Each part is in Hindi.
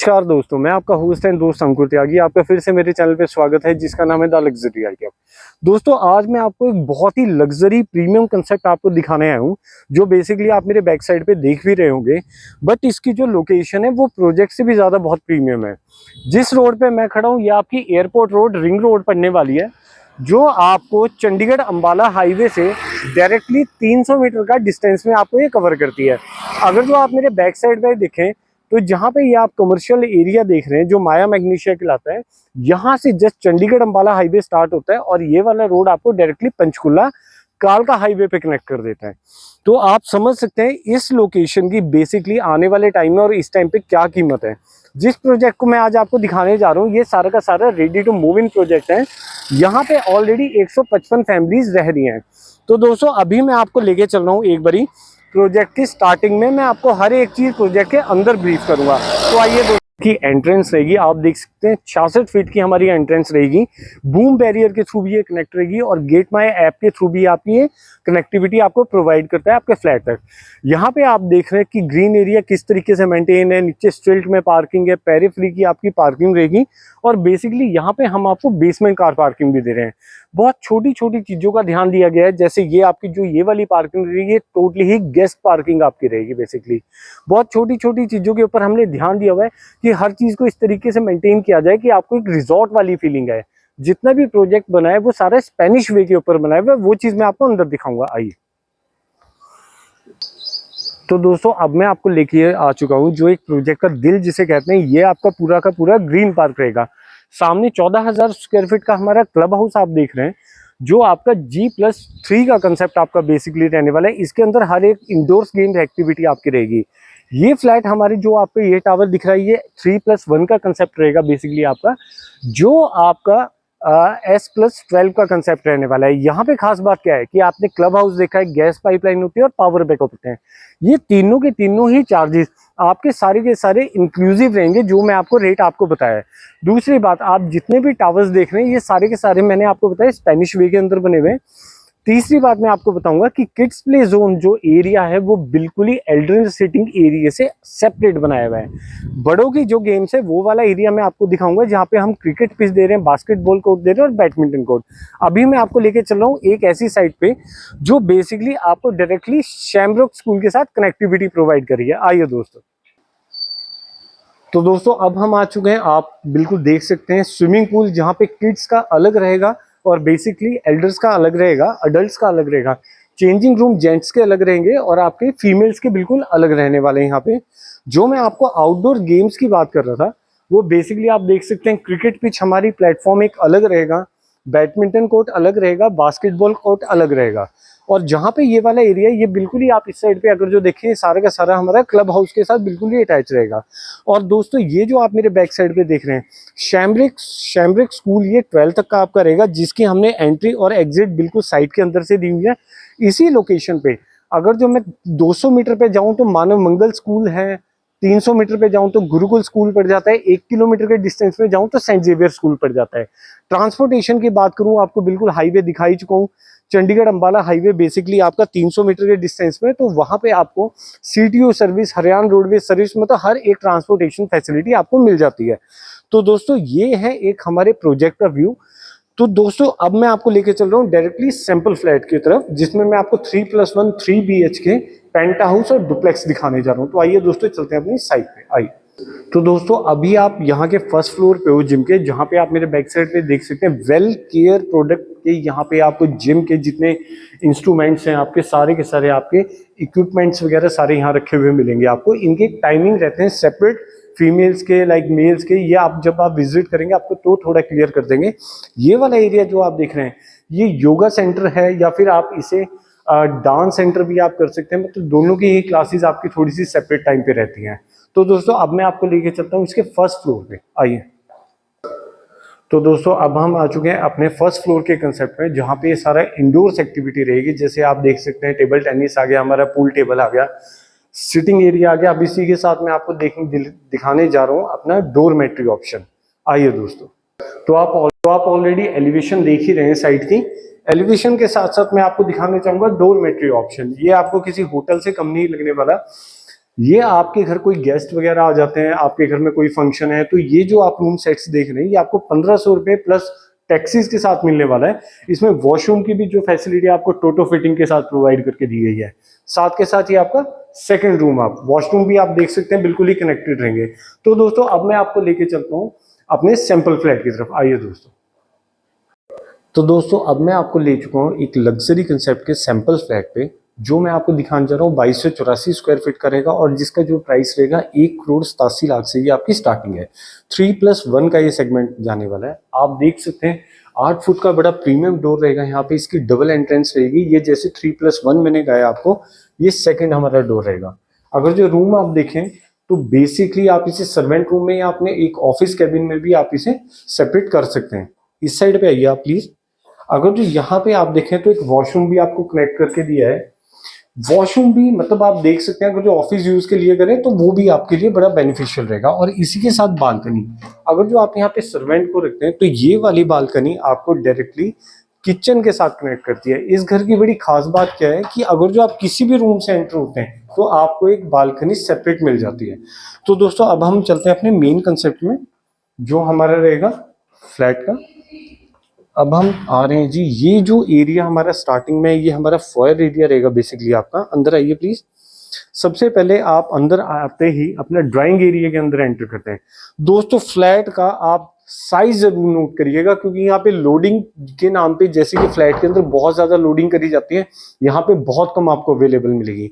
नमस्कार दोस्तों, मैं आपका होस्ट एंड दोस्त अंकुर त्यागी। आपका फिर से मेरे चैनल पे स्वागत है जिसका नाम है द लग्जरी आइडिया। दोस्तों, आज मैं आपको एक बहुत ही लग्जरी प्रीमियम कंसेप्ट आपको दिखाने आया हूँ, जो बेसिकली आप मेरे बैक साइड पे देख भी रहे होंगे। बट इसकी जो लोकेशन है वो प्रोजेक्ट से भी ज़्यादा बहुत प्रीमियम है। जिस रोड पे मैं खड़ा हूँ ये आपकी एयरपोर्ट रोड रिंग रोड पड़ने वाली है, जो आपको चंडीगढ़ अंबाला हाईवे से डायरेक्टली 300 मीटर का डिस्टेंस में आपको ये कवर करती है। अगर जो आप मेरे बैक साइड पे देखें तो जहाँ पे ये आप कमर्शियल एरिया देख रहे हैं जो माया मैग्नीशिया कहलाता है, यहाँ से just Chandigarh Ambala highway start होता है और ये वाला रोड आपको डायरेक्टली पंचकुला कालका हाईवे पे कनेक्ट कर देता है। तो आप समझ सकते हैं इस लोकेशन की बेसिकली आने वाले टाइम में और इस टाइम पे क्या कीमत है। जिस प्रोजेक्ट को मैं आज आपको दिखाने जा रहा हूँ ये सारा का सारा ready to move in project है। यहाँ पे ऑलरेडी 155 फैमिलीज रह रही हैं। तो दोस्तों, अभी मैं आपको लेके चल रहा हूँ एक बारी प्रोजेक्ट की स्टार्टिंग में। मैं आपको हर एक चीज प्रोजेक्ट के अंदर ब्रीफ करूंगा। तो आइए दोस्तों, की एंट्रेंस रहेगी, आप देख सकते हैं 66 फीट की हमारी एंट्रेंस रहेगी। बूम बैरियर के थ्रू भी ये कनेक्ट रहेगी और गेट माई ऐप के थ्रू भी आपकी ये कनेक्टिविटी आपको प्रोवाइड करता है आपके फ्लैट तक। यहाँ पे आप देख रहे हैं कि ग्रीन एरिया किस तरीके से मेंटेन है, नीचे स्ट्रिल्ट में पार्किंग है, पेरीफ्री की आपकी पार्किंग रहेगी और बेसिकली यहाँ पे हम आपको बेसमेंट कार पार्किंग भी दे रहे हैं। बहुत छोटी छोटी चीजों का ध्यान दिया गया है, जैसे ये आपकी जो ये वाली पार्किंग रहेगी ये टोटली ही गेस्ट पार्किंग आपकी रहेगी। बेसिकली बहुत छोटी छोटी चीजों के ऊपर हमने ध्यान दिया हुआ है कि हर चीज को इस तरीके से मेंटेन किया जाए कि आपको एक रिजॉर्ट वाली फीलिंग है। जितना भी प्रोजेक्ट बना है वो सारा स्पेनिश वे के ऊपर बनाया हुआ है, वो चीज मैं आपको अंदर दिखाऊंगा। आइए तो दोस्तों, अब मैं आपको लेके आ चुका हूँ जो एक प्रोजेक्ट का दिल जिसे कहते हैं। ये आपका पूरा का पूरा ग्रीन पार्क रहेगा। सामने 14,000 स्क्वायर फीट का हमारा क्लब हाउस आप देख रहे हैं, जो आपका G+3 का कंसेप्ट आपका बेसिकली रहने वाला है। इसके अंदर हर एक इंडोर्स गेम्स एक्टिविटी आपकी रहेगी। ये फ्लैट हमारी जो आपको ये टावर दिख रहा है ये 3+1 का कंसेप्ट रहेगा बेसिकली आपका, जो आपका S+12 का कंसेप्ट रहने वाला है। यहाँ पे खास बात क्या है कि आपने क्लब हाउस देखा है, गैस पाइपलाइन होती है और पावर बैकअप होते हैं। ये तीनों के तीनों ही चार्जेस आपके सारे के सारे इंक्लूसिव रहेंगे, जो मैं आपको रेट आपको बताया है। दूसरी बात, आप जितने भी टावर्स देख रहे हैं ये सारे के सारे मैंने आपको बताया स्पेनिश वे के अंदर बने हुए हैं। तीसरी बात मैं आपको बताऊंगा कि किड्स प्ले जोन जो एरिया है वो बिल्कुल ही एल्डरन सिटिंग एरिया से सेपरेट बनाया हुआ है। बड़ों की जो गेम्स है वो वाला एरिया मैं आपको दिखाऊंगा, जहाँ पे हम क्रिकेट पिच दे रहे हैं, बास्केटबॉल कोर्ट दे रहे हैं और बैडमिंटन कोर्ट। अभी मैं आपको लेके चल रहा हूँ एक ऐसी साइट पे जो बेसिकली आपको डायरेक्टली शैमरॉक स्कूल के साथ कनेक्टिविटी प्रोवाइड करी है। आइए दोस्तों, तो दोस्तों अब हम आ चुके हैं, आप बिल्कुल देख सकते हैं स्विमिंग पूल, जहाँ पे किड्स का अलग रहेगा और बेसिकली एल्डर्स का अलग रहेगा, अडल्ट्स का अलग रहेगा। चेंजिंग रूम जेंट्स के अलग रहेंगे और आपके फीमेल्स के बिल्कुल अलग रहने वाले हैं यहाँ पे। जो मैं आपको आउटडोर गेम्स की बात कर रहा था वो बेसिकली आप देख सकते हैं क्रिकेट पिच हमारी प्लेटफॉर्म एक अलग रहेगा, बैडमिंटन कोर्ट अलग रहेगा, बास्केटबॉल कोर्ट अलग रहेगा। और जहाँ पे ये वाला एरिया है ये बिल्कुल ही आप इस साइड पे अगर जो देखें सारा का सारा हमारा क्लब हाउस के साथ बिल्कुल ही अटैच रहेगा। और दोस्तों, ये जो आप मेरे बैक साइड पे देख रहे हैं शैमरिक स्कूल, ये 12th तक का आपका रहेगा, जिसकी हमने एंट्री और एग्जिट बिल्कुल साइड के अंदर से दी हुई है। इसी लोकेशन पे अगर जो मैं 200 मीटर पे जाऊं तो मानव मंगल स्कूल है, 300 मीटर पे जाऊं तो गुरुकुल स्कूल पड़ जाता है, 1 किलोमीटर के डिस्टेंस पे जाऊं तो सेंट जेवियर स्कूल पड़ जाता है। ट्रांसपोर्टेशन की बात करूं, आपको बिल्कुल हाईवे दिखाई चुका हूं। चंडीगढ़ अंबाला हाईवे बेसिकली आपका 300 मीटर के डिस्टेंस में, तो वहां पे आपको CTO service, Haryana roadways service, मतलब हर एक ट्रांसपोर्टेशन फैसिलिटी आपको मिल जाती है। तो दोस्तों, ये है एक हमारे प्रोजेक्ट का व्यू। तो दोस्तों, अब मैं आपको लेके चल रहा हूँ डायरेक्टली सैंपल फ्लैट की तरफ, जिसमें मैं आपको 3+1 3 BHK पेंटा हाउस और डुप्लेक्स दिखाने जा रहा हूँ। तो आइए दोस्तों, चलते हैं अपनी साइट पे। आइए तो दोस्तों, अभी आप यहाँ के फर्स्ट फ्लोर पे हो जिम के, जहाँ पे आप मेरे बैक साइड पे देख सकते हैं वेल केयर प्रोडक्ट के। यहाँ पे आपको जिम के जितने इंस्ट्रूमेंट्स हैं आपके सारे के सारे आपके इक्विपमेंट्स वगैरह सारे यहाँ रखे हुए मिलेंगे आपको। इनके टाइमिंग रहते हैं सेपरेट, फीमेल्स के लाइक मेल्स के। ये आप जब आप विजिट करेंगे आपको तो थोड़ा क्लियर कर देंगे। ये वाला एरिया जो आप देख रहे हैं ये योगा सेंटर है, या फिर आप इसे डांस सेंटर भी आप कर सकते हैं। मतलब दोनों की ही क्लासेस आपकी थोड़ी सी सेपरेट टाइम पे रहती हैं। तो दोस्तों, अब मैं आपको लेके चलता हूँ इसके फर्स्ट फ्लोर पे। आइए तो दोस्तों, अब हम आ चुके हैं अपने फर्स्ट फ्लोर के कंसेप्ट में, जहाँ पे ये सारा इंडोर्स एक्टिविटी रहेगी। जैसे आप देख सकते हैं टेबल टेनिस आ गया, हमारा पूल टेबल आ गया, सिटिंग एरिया आ गया। अब इसी के साथ मैं आपको दिखाने जा रहा हूँ अपना डोरमेट्री ऑप्शन। आइए दोस्तों, तो आप ऑलरेडी एलिवेशन देख ही रहे हैं साइड की। एलिवेशन के साथ साथ मैं आपको दिखाना चाहूंगा डोरमेट्री ऑप्शन। ये आपको किसी होटल से कम नहीं लगने वाला। ये आपके घर कोई गेस्ट वगैरह आ जाते हैं, आपके घर में कोई फंक्शन है, तो ये जो आप रूम सेट्स देख रहे हैं ये आपको 1500 रुपए प्लस टैक्सीज के साथ मिलने वाला है। इसमें वॉशरूम की भी जो फैसिलिटी आपको टोटो फिटिंग के साथ प्रोवाइड करके दी गई है। साथ के साथ ये आपका सेकंड रूम, आप वॉशरूम भी आप देख सकते हैं बिल्कुल ही कनेक्टेड रहेंगे। तो दोस्तों अब मैं आपको लेके चलता हूँ अपने सैंपल फ्लैट की तरफ, आइए दोस्तों। तो दोस्तों अब मैं आपको ले चुका हूँ एक लग्जरी कंसेप्ट के सैंपल फ्लैट पे, जो मैं आपको दिखाने जा रहा हूँ 2284 स्क्वायर फीट का रहेगा और जिसका जो प्राइस रहेगा 1,87,00,000 से ये आपकी स्टार्टिंग है। 3+1 का ये सेगमेंट जाने वाला है। आप देख सकते हैं 8 फुट का बड़ा प्रीमियम डोर रहेगा यहाँ पे, इसकी डबल एंट्रेंस रहेगी। ये जैसे 3+1 मैंने कहा आपको, ये सेकेंड हमारा डोर रहेगा। अगर जो रूम आप देखें तो बेसिकली आप इसे सर्वेंट रूम में या अपने एक ऑफिस कैबिन में भी आप इसे सेपरेट कर सकते हैं। इस साइड पे आइए आप प्लीज। अगर जो यहाँ पे आप देखें तो एक वॉशरूम भी आपको कनेक्ट करके दिया है। वॉशरूम भी मतलब आप देख सकते हैं, अगर जो ऑफिस यूज के लिए करें तो वो भी आपके लिए बड़ा बेनिफिशियल रहेगा। और इसी के साथ बालकनी, अगर जो आप यहाँ पे सर्वेंट को रखते हैं तो ये वाली बालकनी आपको डायरेक्टली किचन के साथ कनेक्ट करती है। इस घर की बड़ी खास बात क्या है कि अगर जो आप किसी भी रूम से एंटर होते हैं तो आपको एक बालकनी सेपरेट मिल जाती है। तो दोस्तों अब हम चलते हैं अपने मेन कंसेप्ट में, जो हमारा रहेगा फ्लैट का। अब हम आ रहे हैं जी, ये जो एरिया हमारा स्टार्टिंग में, ये हमारा फॉयर एरिया रहेगा बेसिकली आपका। अंदर आइए प्लीज। सबसे पहले आप अंदर आते ही अपना ड्राइंग एरिया के अंदर एंटर करते हैं। दोस्तों फ्लैट का आप साइज जरूर नोट करिएगा, क्योंकि यहाँ पे लोडिंग के नाम पे जैसे कि फ्लैट के अंदर बहुत ज्यादा लोडिंग करी जाती है, यहाँ पे बहुत कम आपको अवेलेबल मिलेगी।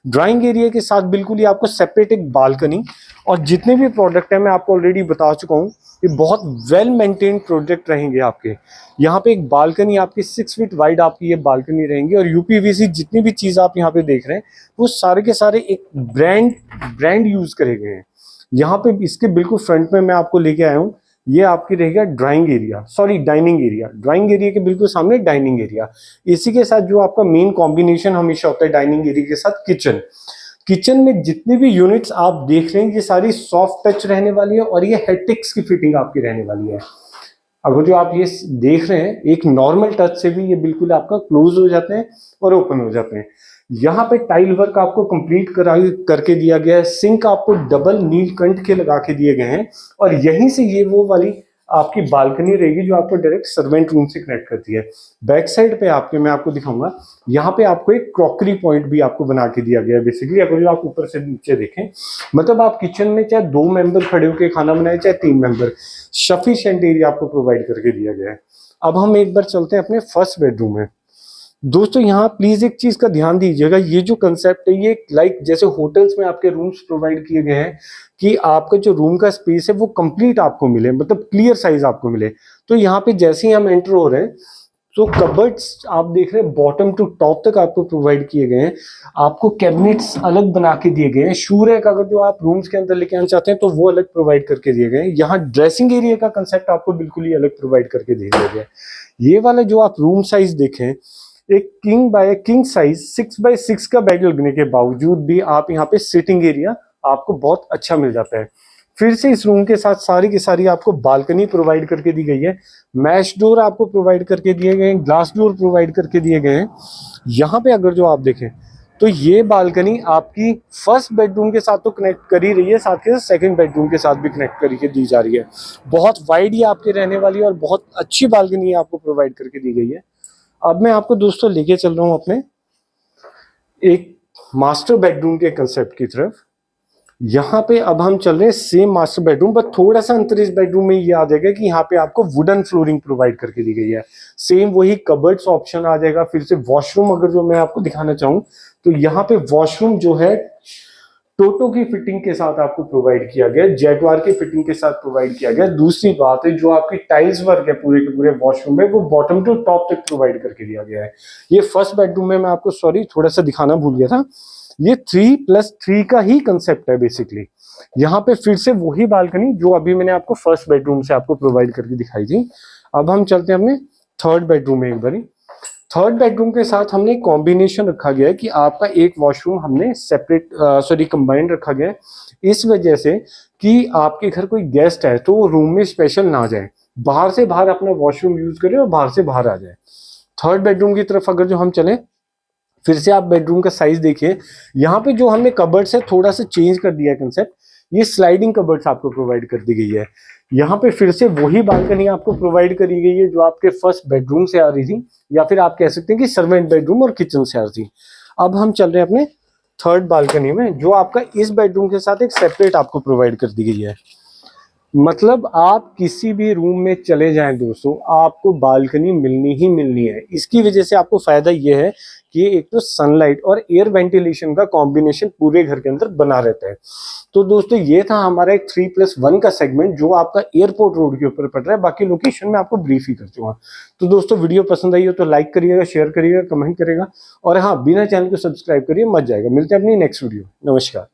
ड्राइंग एरिया के साथ बिल्कुल ही आपको सेपरेट एक बालकनी, और जितने भी प्रोडक्ट है मैं आपको ऑलरेडी बता चुका हूँ, ये बहुत वेल मेंटेन्ड प्रोजेक्ट रहेंगे आपके। यहाँ पे एक बालकनी आपकी 6 फीट वाइड आपकी ये बालकनी रहेंगी, और यूपीवीसी जितनी भी चीज आप यहाँ पे देख रहे हैं वो सारे के सारे एक ब्रांड यूज करे गए हैं। यहाँ पे इसके बिल्कुल फ्रंट में मैं आपको लेके आया हूँ, ये आपकी रहेगा drawing area, sorry dining area. Drawing area के बिल्कुल सामने डाइनिंग एरिया। इसी के साथ जो आपका मेन कॉम्बिनेशन हमेशा होता है डाइनिंग एरिया के साथ किचन। किचन में जितनी भी यूनिट्स आप देख रहे हैं ये सारी सॉफ्ट टच रहने वाली है, और ये हेटिक्स की फिटिंग आपकी रहने वाली है। अगर जो आप ये देख रहे हैं एक नॉर्मल टच से भी ये बिल्कुल आपका क्लोज हो जाते हैं और ओपन हो जाते हैं। यहाँ पे टाइल वर्क आपको कंप्लीट करके दिया गया है। सिंक आपको डबल नीलकंठ के लगा के दिए गए हैं, और यहीं से ये वो वाली आपकी बालकनी रहेगी जो आपको डायरेक्ट सर्वेंट रूम से कनेक्ट करती है। बैक साइड पे आपके मैं आपको दिखाऊंगा, यहाँ पे आपको एक क्रॉकरी पॉइंट भी आपको बना के दिया गया है। बेसिकली अगर जो आप ऊपर से नीचे देखें, मतलब आप किचन में चाहे 2 मेंबर खड़े होकर खाना बनाए चाहे 3 मेंबर, सफिशिएंट एरिया आपको प्रोवाइड करके दिया गया है। अब हम एक बार चलते हैं अपने फर्स्ट बेडरूम में। दोस्तों यहाँ प्लीज एक चीज का ध्यान दीजिएगा, ये जो कंसेप्ट है ये लाइक जैसे होटल्स में आपके रूम्स प्रोवाइड किए गए हैं कि आपका जो रूम का स्पेस है वो कंप्लीट आपको मिले, मतलब क्लियर साइज आपको मिले। तो यहाँ पे जैसे ही हम एंटर हो रहे हैं तो कबर्ड्स आप देख रहे हैं बॉटम टू टॉप तक आपको प्रोवाइड किए गए हैं। आपको कैबिनेट्स अलग बना के दिए गए हैं। शू रैक अगर जो आप रूम्स के अंदर लेके आना चाहते हैं तो वो अलग प्रोवाइड करके दिए गए हैं। यहाँ ड्रेसिंग एरिया का कंसेप्ट आपको बिल्कुल ही अलग प्रोवाइड करके दिया गया है। ये वाला जो आप रूम साइज देखें, एक king by king size 6x6 का बेड लगने के बावजूद भी आप यहाँ पे सिटिंग एरिया आपको बहुत अच्छा मिल जाता है। फिर से इस रूम के साथ सारी की सारी आपको बालकनी प्रोवाइड करके दी गई है। मैश डोर आपको प्रोवाइड करके दिए गए हैं, ग्लास डोर प्रोवाइड करके दिए गए हैं। यहाँ पे अगर जो आप देखें तो ये बालकनी आपकी फर्स्ट बेडरूम के साथ तो कनेक्ट कर ही रही है, साथ के साथ सेकंड बेडरूम के साथ भी कनेक्ट करके दी जा रही है। बहुत वाइड ही आपके रहने वाली है और बहुत अच्छी बालकनी आपको प्रोवाइड करके दी गई है। अब मैं आपको दोस्तों लेके चल रहा हूँ अपने एक मास्टर बेडरूम के कंसेप्ट की तरफ। यहाँ पे अब हम चल रहे हैं सेम मास्टर बेडरूम, बट थोड़ा सा अंतर इस बेडरूम में ये आ जाएगा कि यहाँ पे आपको वुडन फ्लोरिंग प्रोवाइड करके दी गई है। सेम वही कबर्ड्स ऑप्शन आ जाएगा। फिर से वॉशरूम अगर जो मैं आपको दिखाना चाहूँ तो यहाँ पे वॉशरूम जो है टोटो की फिटिंग के साथ आपको प्रोवाइड किया गया, जेटवार की फिटिंग के साथ प्रोवाइड किया गया। दूसरी बात है जो आपकी टाइल्स वर्क है पूरे के पूरे वॉशरूम में वो बॉटम टू टॉप तक प्रोवाइड करके दिया गया है। ये फर्स्ट बेडरूम में मैं आपको सॉरी थोड़ा सा दिखाना भूल गया था, ये 3+3 का ही कंसेप्ट है बेसिकली। यहाँ पे फिर से वही बालकनी जो अभी मैंने आपको फर्स्ट बेडरूम से आपको प्रोवाइड करके दिखाई थी। अब हम चलते हैं अपने थर्ड बेडरूम में एक बारी। थर्ड बेडरूम के साथ हमने कॉम्बिनेशन रखा गया है कि आपका एक वॉशरूम हमने सेपरेट सॉरी कंबाइंड रखा गया है, इस वजह से कि आपके घर कोई गेस्ट है तो वो रूम में स्पेशल ना जाए, बाहर से बाहर अपना वॉशरूम यूज करे और बाहर से बाहर आ जाए। थर्ड बेडरूम की तरफ अगर जो हम चलें फिर से आप बेडरूम का साइज देखिए, यहाँ पे जो हमने कबर्ड्स है थोड़ा सा चेंज कर दिया है कंसेप्ट, ये स्लाइडिंग कबर्ड्स आपको प्रोवाइड कर दी गई है। यहाँ पे फिर से वही बालकनी आपको प्रोवाइड करी गई है जो आपके फर्स्ट बेडरूम से आ रही थी, या फिर आप कह सकते हैं कि सर्वेंट बेडरूम और किचन से आ रही थी। अब हम चल रहे हैं अपने थर्ड बालकनी में, जो आपका इस बेडरूम के साथ एक सेपरेट आपको प्रोवाइड कर दी गई है। मतलब आप किसी भी रूम में चले जाएं दोस्तों, आपको बालकनी मिलनी ही मिलनी है। इसकी वजह से आपको फायदा ये है कि एक तो सनलाइट और एयर वेंटिलेशन का कॉम्बिनेशन पूरे घर के अंदर बना रहता है। तो दोस्तों ये था हमारा एक 3+1 का सेगमेंट जो आपका एयरपोर्ट रोड के ऊपर पड़ रहा है। बाकी लोकेशन में आपको ब्रीफ ही कर चुका। तो दोस्तों वीडियो पसंद आई हो तो लाइक करिएगा, शेयर करिएगा, कमेंट करिएगा, और हाँ बिना चैनल को सब्सक्राइब करिए मत जाएगा। मिलते हैं अपनी नेक्स्ट वीडियो। नमस्कार।